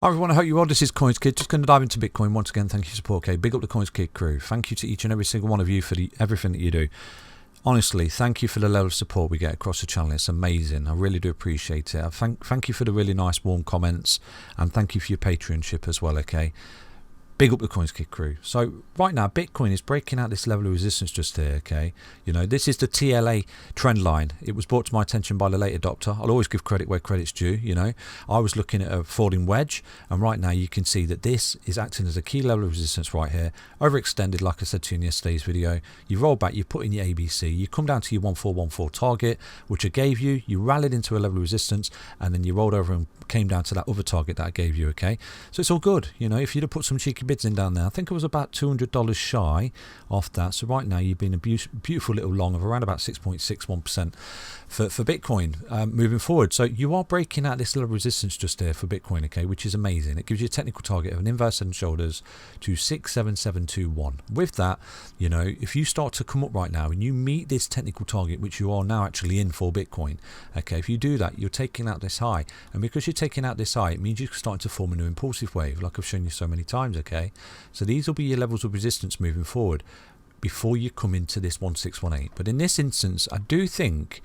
Hi everyone, I hope you're well. This is CoinsKid. Just going to dive into Bitcoin once again. Thank you for support. Okay, big up the CoinsKid crew. Thank you to each and every single one of you for everything that you do. Honestly, thank you for the level of support we get across the channel. It's amazing. I really do appreciate it. Thank you for the really nice warm comments, and thank you for your Patreonship as well. Okay, big up the CoinsKid crew. So right now, Bitcoin is breaking out this level of resistance just here. Okay, you know, this is the TLA trend line. It was brought to my attention by the late adopter. I'll always give credit where credit's due. You know, I was looking at a falling wedge, and right now you can see that this is acting as a key level of resistance right here. Overextended, like I said to you in yesterday's video. You roll back, you put in your ABC, you come down to your 1414 target, which I gave you. You rallied into a level of resistance, and then you rolled over and came down to that other target that I gave you. Okay, so it's all good. You know, if you'd have put some cheeky bids in down there, I think it was about $200 shy off that. So right now you've been a beautiful little long of around about 6.61% for Bitcoin moving forward. So you are breaking out this little resistance just there for Bitcoin, okay, which is amazing. It gives you a technical target of an inverse head and shoulders to 67721. With that, you know, if you start to come up right now and you meet this technical target, which you are now actually in for Bitcoin, okay, if you do that, you're taking out this high, and because you're taking out this high, it means you're starting to form a new impulsive wave, like I've shown you so many times. Okay, so these will be your levels of resistance moving forward before you come into this 1618. But in this instance, I do think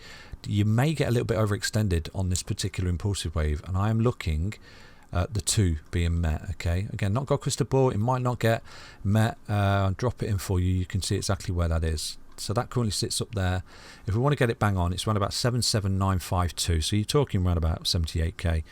you may get a little bit overextended on this particular impulsive wave, and I am looking at the two being met. Okay, again, not got crystal ball, it might not get met. I'll drop it in for you. You can see exactly where that is. So that currently sits up there. If we want to get it bang on, it's around about 77952. So you're talking around about 78k,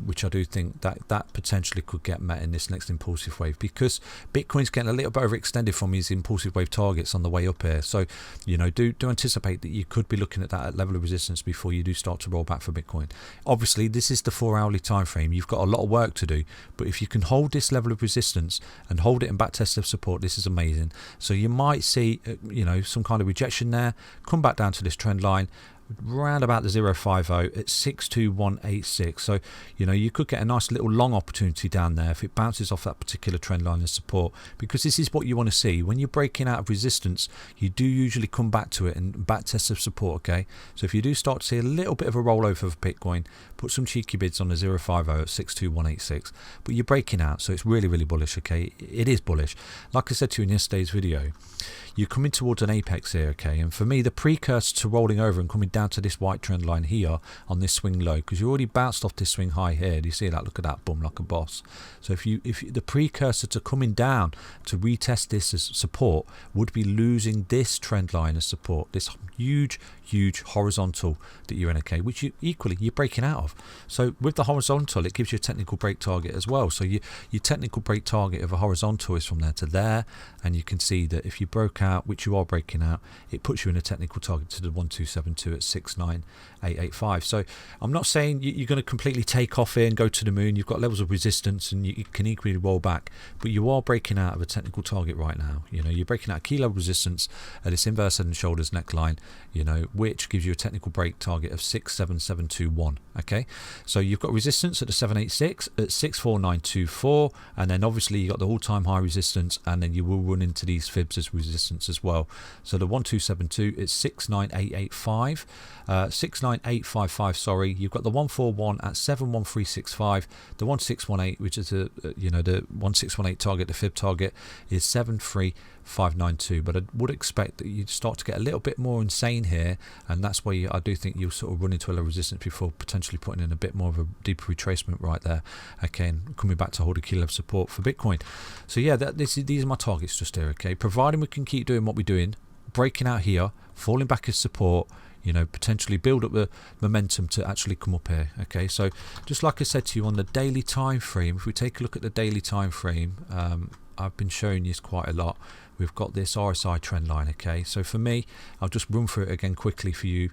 which I do think that potentially could get met in this next impulsive wave, because Bitcoin's getting a little bit overextended from these impulsive wave targets on the way up here. So, you know, do anticipate that you could be looking at that level of resistance before you do start to roll back for Bitcoin. Obviously, this is the 4-hourly time frame. You've got a lot of work to do, but if you can hold this level of resistance and hold it in back test of support, this is amazing. So you might see, you know, some kind of rejection there, come back down to this trend line round about the 050 at 62186. So, you know, you could get a nice little long opportunity down there if it bounces off that particular trend line of support, because this is what you want to see. When you're breaking out of resistance, you do usually come back to it and back test of support. Okay, so if you do start to see a little bit of a rollover for Bitcoin, put some cheeky bids on the 050 at 62186. But you're breaking out, so it's really bullish. Okay, it is bullish. Like I said to you in yesterday's video, you're coming towards an apex here. Okay, and for me, the precursor to rolling over and coming down to this white trend line here on this swing low, because you already bounced off this swing high here. Do you see that? Look at that, boom, like a boss. So if the precursor to coming down to retest this as support would be losing this trend line as support, this huge horizontal that you're in, okay, which you're breaking out of. So with the horizontal, it gives you a technical break target as well. So your technical break target of a horizontal is from there to there, and you can see that if you broke out, which you are breaking out, it puts you in a technical target to the 1272 at 69885. So I'm not saying you're going to completely take off here and go to the moon. You've got levels of resistance and you can equally roll back, but you are breaking out of a technical target right now. You know, you're breaking out a key level resistance at this inverse head and shoulders neckline, you know, which gives you a technical break target of 67721. Okay, so you've got resistance at the 786 at 64924, and then obviously you got the all-time high resistance, and then you will run into these fibs as resistance as well. So the 1272 is 69885, 69855, sorry. You've got the 141 at 71365, the 1618, which is the 1618 target, the fib target is 73592. But I would expect that you'd start to get a little bit more insane here, and that's why I do think you'll sort of run into a low resistance before potentially putting in a bit more of a deeper retracement right there, okay, and coming back to hold a key level of support for Bitcoin. So yeah, these are my targets just here, okay, providing we can keep doing what we're doing, breaking out here, falling back as support, you know, potentially build up the momentum to actually come up here. Okay, so just like I said to you on the daily time frame, if we take a look at the daily time frame, I've been showing you quite a lot. We've got this RSI trend line. Okay, so for me, I'll just run through it again quickly for you,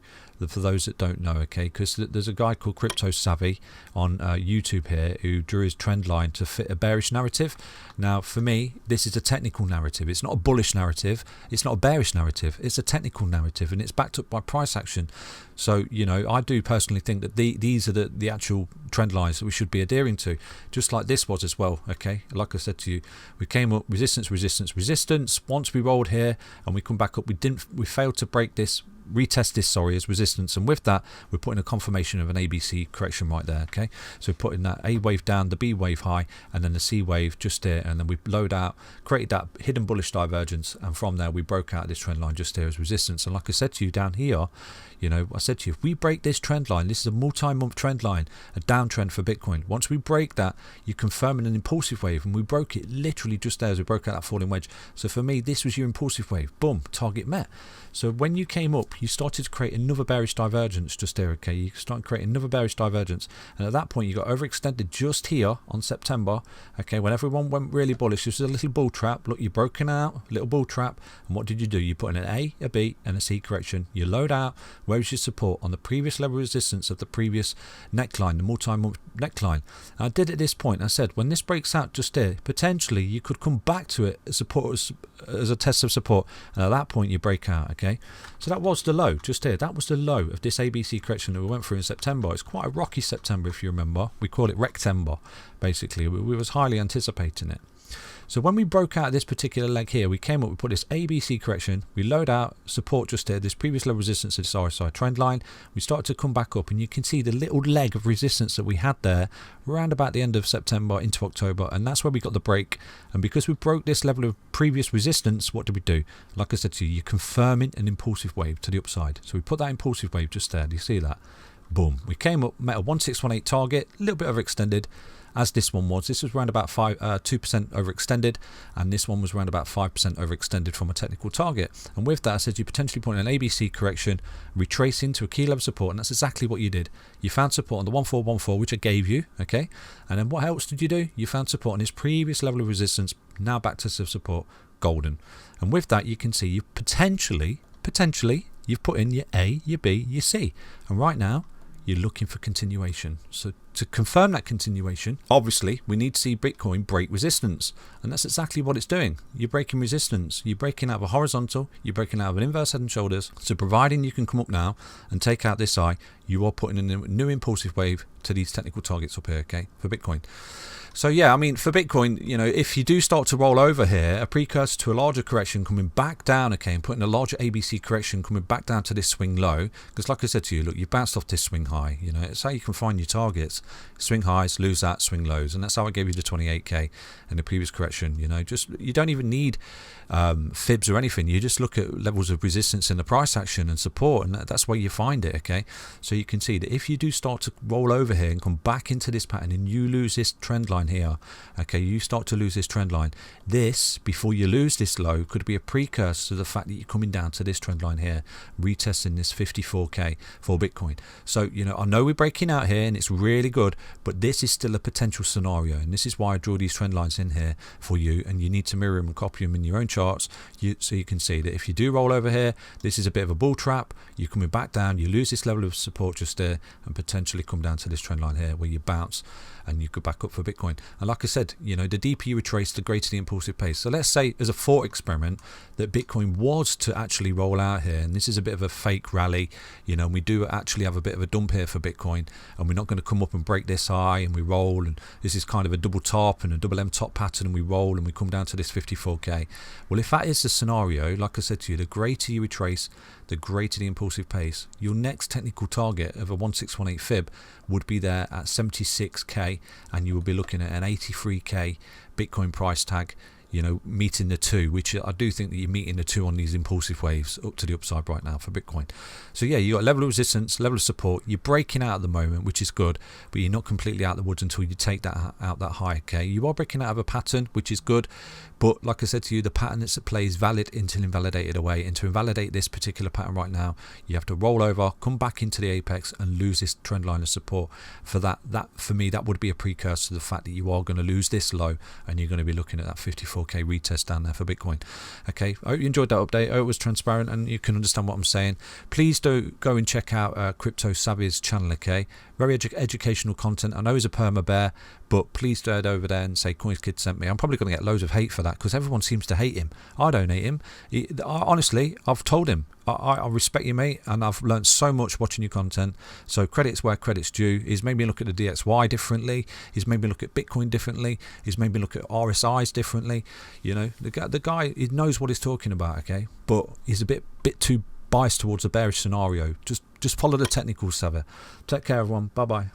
for those that don't know. Okay, because there's a guy called SAVY on YouTube here who drew his trend line to fit a bearish narrative. Now for me, this is a technical narrative. It's not a bullish narrative, it's not a bearish narrative, it's a technical narrative, and it's backed up by price action. So, you know, I do personally think that these are the actual trend lines that we should be adhering to, just like this was as well. Okay, like I said to you, we came up resistance. Once we rolled here and we come back up, we failed to break this retest this, sorry, as resistance, and with that we're putting a confirmation of an ABC correction right there. Okay, so we're putting that A wave down, the B wave high, and then the C wave just here, and then we load out, created that hidden bullish divergence, and from there we broke out this trend line just here as resistance. And like I said to you down here, you know, I said to you, if we break this trend line, this is a multi-month trend line, a downtrend for Bitcoin. Once we break that, you're confirming an impulsive wave, and we broke it literally just there as we broke out that falling wedge. So for me, this was your impulsive wave. Boom, target met. So when you came up, you started to create another bearish divergence just there. Okay, you started creating another bearish divergence, and at that point you got overextended just here on September. Okay, when everyone went really bullish, this was a little bull trap. Look, you're broken out, little bull trap, and what did you do? You put in an A, a B, and a C correction. You load out. Where's your support? On the previous level of resistance of the previous neckline, the multi-month neckline. And I did at this point, I said, when this breaks out just here, potentially you could come back to it as support, as a test of support, and at that point you break out. Okay, so that was the low just here. That was the low of this ABC correction that we went through in September. It's quite a rocky September, if you remember. We call it Rectember, basically. We was highly anticipating it. So when we broke out this particular leg here, we came up, we put this ABC correction, we load out support just here, this previous level resistance of this RSI trend line. We started to come back up, and you can see the little leg of resistance that we had there around about the end of September into October, and that's where we got the break. And because we broke this level of previous resistance, what did we do? Like I said to you, you're confirming an impulsive wave to the upside. So we put that impulsive wave just there. Do you see that? Boom. We came up, met a 1618 target, a little bit overextended, as this one was. This was around about 2% overextended, and this one was around about 5% overextended from a technical target. And with that, I said you potentially put in an ABC correction, retracing to a key level support, and that's exactly what you did. You found support on the 1414, which I gave you, okay? And then what else did you do? You found support on this previous level of resistance, now back to support, golden. And with that, you can see you potentially, you've put in your A, your B, your C. And right now, you're looking for continuation. So to confirm that continuation, obviously we need to see Bitcoin break resistance, and that's exactly what it's doing. You're breaking resistance, you're breaking out of a horizontal, you're breaking out of an inverse head and shoulders. So providing you can come up now and take out this eye, you are putting in a new impulsive wave to these technical targets up here, okay, for Bitcoin. So yeah, I mean, for Bitcoin, you know, if you do start to roll over here, a precursor to a larger correction coming back down, okay, and putting a larger ABC correction coming back down to this swing low, because like I said to you, look, you've bounced off this swing high, you know, it's how you can find your targets. Swing highs, lose that, swing lows, and that's how I gave you the 28k in the previous correction. You know, just, you don't even need fibs or anything. You just look at levels of resistance in the price action and support, and that's where you find it, okay? So you can see that if you do start to roll over here and come back into this pattern and you lose this trend line here, okay, you start to lose this trend line, this, before you lose this low, could be a precursor to the fact that you're coming down to this trend line here, retesting this 54k for Bitcoin. So, you know, I know we're breaking out here and it's really good, but this is still a potential scenario, and this is why I draw these trend lines in here for you, and you need to mirror them and copy them in your own charts, so you can see that if you do roll over here, this is a bit of a bull trap, you're coming back down, you lose this level of support just there, and potentially come down to this trend line here where you bounce and you go back up for Bitcoin. And like I said, you know, the deeper you retrace, the greater the impulsive pace. So let's say as a thought experiment that Bitcoin was to actually roll out here, and this is a bit of a fake rally, you know, and we do actually have a bit of a dump here for Bitcoin, and we're not going to come up and break this high, and we roll, and this is kind of a double top and a double M top pattern, and we roll and we come down to this 54k. Well, if that is the scenario, like I said to you, the greater you retrace, the greater the impulsive pace. Your next technical target of a 1618 fib would be there at 76k, and you will be looking at an 83k Bitcoin price tag, you know, meeting the two, which I do think that you're meeting the two on these impulsive waves up to the upside right now for Bitcoin. So yeah, you got level of resistance, level of support, you're breaking out at the moment, which is good, but you're not completely out of the woods until you take that out that high, okay? You are breaking out of a pattern, which is good, but like I said to you, the pattern that's at play is valid until invalidated away, and to invalidate this particular pattern right now, you have to roll over, come back into the apex and lose this trend line of support. For that for me, that would be a precursor to the fact that you are going to lose this low, and you're going to be looking at that 54k retest down there for Bitcoin. Okay, I hope you enjoyed that update. I hope it was transparent and you can understand what I'm saying. Please do go and check out Crypto Savy's channel, okay? Very educational content. I know he's a perma bear, but please do head over there and say CoinsKid sent me. I'm probably going to get loads of hate for that because everyone seems to hate him. I don't hate him. Honestly, I've told him, I respect you, mate, and I've learned so much watching your content. So credit's where credit's due. He's made me look at the DXY differently. He's made me look at Bitcoin differently. He's made me look at RSIs differently. You know, the guy, he knows what he's talking about, okay? But he's a bit too biased towards a bearish scenario. Just follow the technicals, Savvy. Take care, everyone. Bye bye.